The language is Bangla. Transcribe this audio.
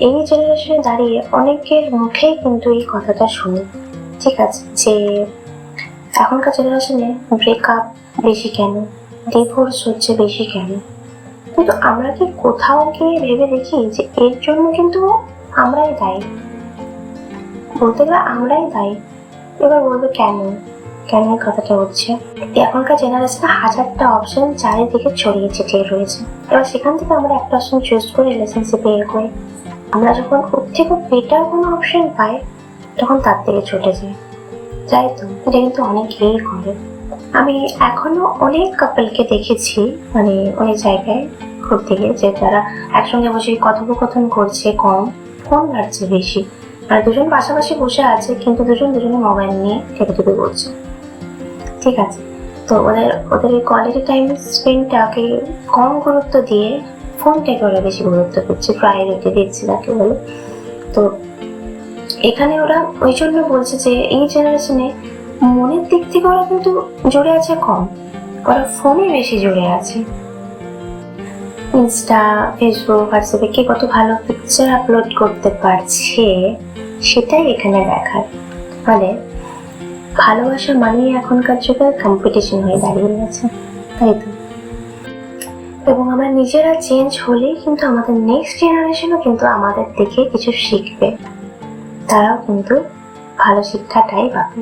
এই জেনারেশনে দাঁড়িয়ে অনেকের মুখেই কিন্তু এই কথাটা শুনি, ঠিক আছে, যে এখনকার জেনারেশনে ব্রেকআপ বেশি কেন, ডিভোর্স হচ্ছে বেশি কেন। কিন্তু আমরা কি কোথাও গিয়ে ভেবে দেখি যে এর জন্য কিন্তু আমরাই দায়ী? বলতে গেলে আমরাই দায়ী। এবার বলবে কেন কেন এই কথাটা হচ্ছে? এখনকার জেনারেশনে হাজারটা অপশন চারিদিকে ছড়িয়ে ছিটিয়ে রয়েছে। এবার সেখান থেকে আমরা একটা অপশন চুজ করে রিলেশনশিপে এগোই। আমরা যখন ওর থেকে বেটার কোনো অপশন পাই তখন তার থেকে ছুটে যাই, তাই তো? এটা কিন্তু অনেকেই করে। আমি এখনো অনেক কাপলকে দেখেছি, মানে অনেক জায়গায় ঘুরতে গিয়ে, যে তারা একসঙ্গে বসে কথোপকথন করছে কম, ফোন ঘাটছে বেশি। মানে দুজন পাশাপাশি বসে আছে কিন্তু দুজন দুজনের মোবাইল নিয়ে টেপে করছে, ঠিক আছে। তো ওদের এই কোয়ালিটি টাইম স্পেন্ডটাকে কম গুরুত্ব দিয়ে ফোনটাকে ওরা বেশি গুরুত্ব দিচ্ছে, প্রায়োরিটি দিচ্ছে তাকে বলে। তো এখানে ওরা ওই জন্য বলছে যে এই জেনারেশনে মনের দিক থেকে ওরা কিন্তু জুড়ে আছে কম, ওরা ফোনে বেশি জুড়ে আছে। ইনস্টা, ফেসবুক, হোয়াটসঅ্যাপে কে কত ভালো পিকচার আপলোড করতে পারছে সেটাই এখানে দেখার। মানে ভালোবাসা মানেই এখনকার যুগে কম্পিটিশন হয়ে দাঁড়িয়ে গেছে, তাই তো? এবং আমরা নিজেরা চেঞ্জ হলেই কিন্তু আমাদের নেক্সট জেনারেশনও কিন্তু আমাদের দেখে কিছু শিখবে, তারাও কিন্তু ভালো শিক্ষাটাই পাবে।